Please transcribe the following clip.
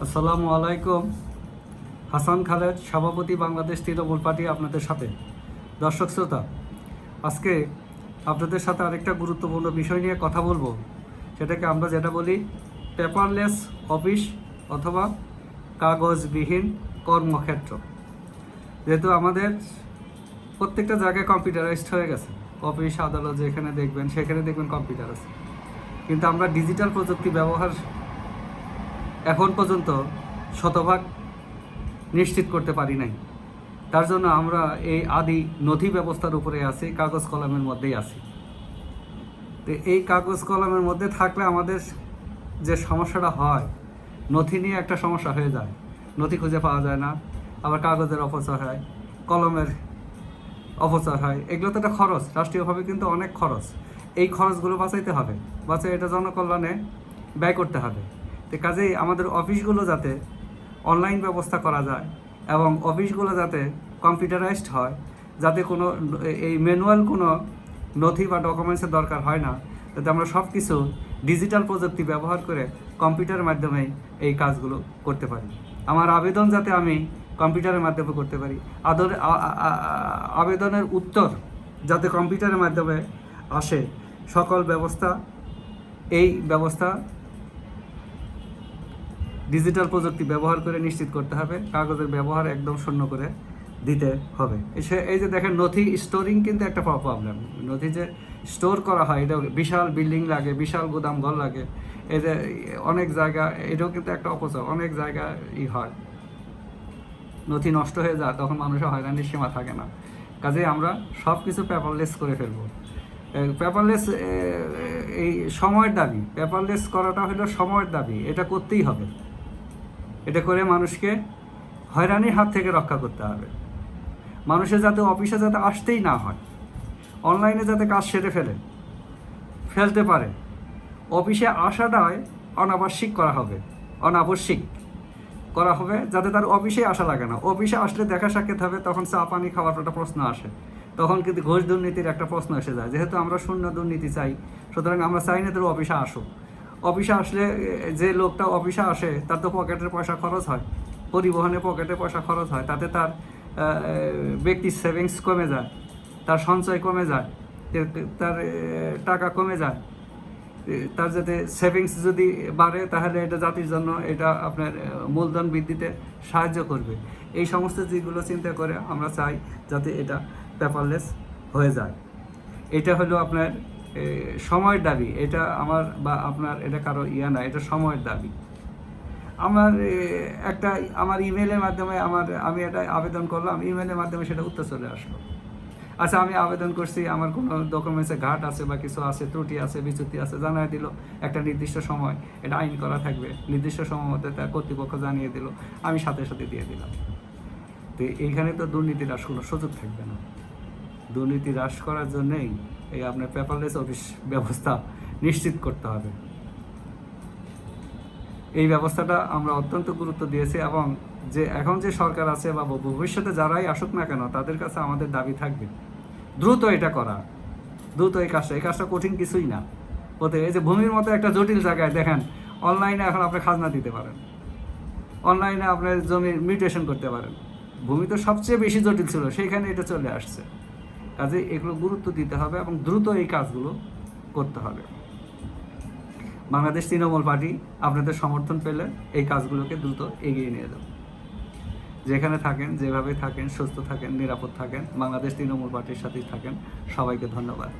আসসালামু আলাইকুম। হাসান খালেদ, সভাপতি, বাংলাদেশ তৃণমূল পার্টি, আপনাদের সাথে। দর্শক শ্রোতা, আজকে আপনাদের সাথে আরেকটা গুরুত্বপূর্ণ বিষয় নিয়ে কথা বলবো। সেটাকে আমরা যেটা বলি পেপারলেস অফিস অথবা কাগজবিহীন কর্মক্ষেত্র। যেহেতু আমাদের প্রত্যেকটা জায়গায় কম্পিউটারাইজড হয়ে গেছে, অফিস আদালত যেখানে দেখবেন সেখানে দেখবেন কম্পিউটার আছে, কিন্তু আমরা ডিজিটাল প্রযুক্তি ব্যবহার এখন পর্যন্ত শতভাগ নিশ্চিত করতে পারি নাই। তার জন্য আমরা এই আদি নথি ব্যবস্থার উপরে আছি, কাগজ কলমের মধ্যেই আছি। তো এই কাগজ কলমের মধ্যে থাকলে আমাদের যে সমস্যাটা হয়, নথি নিয়ে একটা সমস্যা হয়ে যায়, নথি খুঁজে পাওয়া যায় না, আবার কাগজের অপচয় হয়, কলমের অপচয় হয়। এগুলো তো একটা খরচ, রাষ্ট্রীয়ভাবে কিন্তু অনেক খরচ। এই খরচগুলো বাঁচাইতে হবে, বাঁচাই এটা জনকল্যাণে ব্যয় করতে হবে। তো কাজেই আমাদের অফিসগুলো যাতে অনলাইন ব্যবস্থা করা যায় এবং অফিসগুলো যাতে কম্পিউটারাইজড হয়, যাতে কোনো এই ম্যানুয়াল কোনো নথি বা ডকুমেন্টসের দরকার হয় না, যাতে আমরা সব কিছু ডিজিটাল প্রযুক্তি ব্যবহার করে কম্পিউটারের মাধ্যমেই এই কাজগুলো করতে পারি। আমার আবেদন যাতে আমি কম্পিউটারের মাধ্যমে করতে পারি, আবেদনের উত্তর যাতে কম্পিউটারের মাধ্যমে আসে, সকল ব্যবস্থা এই ব্যবস্থা ডিজিটাল প্রযুক্তি ব্যবহার করে নিশ্চিত করতে হবে। কাগজের ব্যবহার একদম শূন্য করে দিতে হবে। এই যে দেখেন, নথি স্টোরিং কিন্তু একটা প্রবলেম। নথি যে স্টোর করা হয়, এটা বিশাল বিল্ডিং লাগে, বিশাল গুদাম ঘর লাগে, এই যে অনেক জায়গা, এটাও কিন্তু একটা অপচয়। অনেক জায়গায় হয়, নথি নষ্ট হয়ে যায়, তখন মানুষের হয়রানির সীমা থাকে না। কাজেই আমরা সব কিছু পেপারলেস করে ফেলবো। পেপারলেস এই সময়ের দাবি, পেপারলেস করাটা হলো সময়ের দাবি। এটা করতেই হবে, এটা করে মানুষকে হয়রানির হাত থেকে রক্ষা করতে হবে। মানুষের যাতে অফিসে যাতে আসতেই না হয়, অনলাইনে যাতে কাজ সেরে ফেলতে পারে। অফিসে আসাটাই অনাবশ্যিক করা হবে, অনাবশ্যিক করা হবে, যাতে তার অফিসে আসা লাগে না। অফিসে আসলে দেখা সাক্ষাৎ হবে, তখন চা পানি খাওয়ার একটা প্রশ্ন আসে, তখন কিন্তু ঘুষ দুর্নীতির একটা প্রশ্ন এসে যায়। যেহেতু আমরা শূন্য দুর্নীতি চাই, সুতরাং আমরা চাই না তোর অফিসে আসো। অফিসে আসলে যে লোকটা অফিসে আসে, তার তো পকেটের পয়সা খরচ হয়, পরিবহনে পকেটে পয়সা খরচ হয়, তাতে তার ব্যক্তির সেভিংস কমে যায়, তার সঞ্চয় কমে যায়, তার টাকা কমে যায়। তার যাতে সেভিংস যদি বাড়ে, তাহলে এটা জাতির জন্য এটা আপনার মূলধন বৃদ্ধিতে সাহায্য করবে। এই সমস্ত যেগুলো চিন্তা করে আমরা চাই যাতে এটা পেপারলেস হয়ে যায়। এটা হলো আপনার সময়ের দাবি। এটা আমার বা আপনার এটা কারো না, এটা সময়ের দাবি। আমার ইমেলের মাধ্যমে আমি এটা আবেদন করলাম, ইমেলের মাধ্যমে সেটা উত্তর চলে আসলো। আচ্ছা, আমি আবেদন করছি, আমার কোনো ডকুমেন্টসে ঘাট আছে বা কিছু আছে, ত্রুটি আছে, বিচ্যুতি আছে, জানাই দিল। একটা নির্দিষ্ট সময় এটা আইন করা থাকবে, নির্দিষ্ট সময় মধ্যে তার কর্তৃপক্ষ জানিয়ে দিল, আমি সাথে সাথে দিয়ে দিলাম। তো এইখানে তো দুর্নীতি হ্রাস কোনো সুযোগ থাকবে না। দুর্নীতি হ্রাস করার জন্যেই এই আপনার পেপারলেস অফিস ব্যবস্থা নিশ্চিত করতে হবে। এই ব্যবস্থাটা আমরা অত্যন্ত গুরুত্ব দিয়েছি, এবং যে এখন যে সরকার আছে বা ভবিষ্যতে যারাই আসুক না কেন, তাদের কাছে আমাদের দাবি থাকবে দ্রুত এটা করা, দ্রুত এই কাজটা কঠিন কিছুই না। এই যে ভূমির মতো একটা জটিল জায়গায় দেখেন, অনলাইনে এখন আপনি খাজনা দিতে পারেন, অনলাইনে আপনার জমির মিউটেশন করতে পারেন। ভূমি তো সবচেয়ে বেশি জটিল ছিল, সেইখানে এটা চলে আসছে। কাজে এগুলো গুরুত্ব দিতে হবে এবং দ্রুত এই কাজগুলো করতে হবে। বাংলাদেশ তৃণমূল পার্টি আপনাদের সমর্থন পেলে এই কাজগুলোকে দ্রুত এগিয়ে নিয়ে যাবে। যেখানে থাকেন, যেভাবে থাকেন, সুস্থ থাকেন, নিরাপদ থাকেন, বাংলাদেশ তৃণমূল পার্টির সাথেই থাকেন। সবাইকে ধন্যবাদ।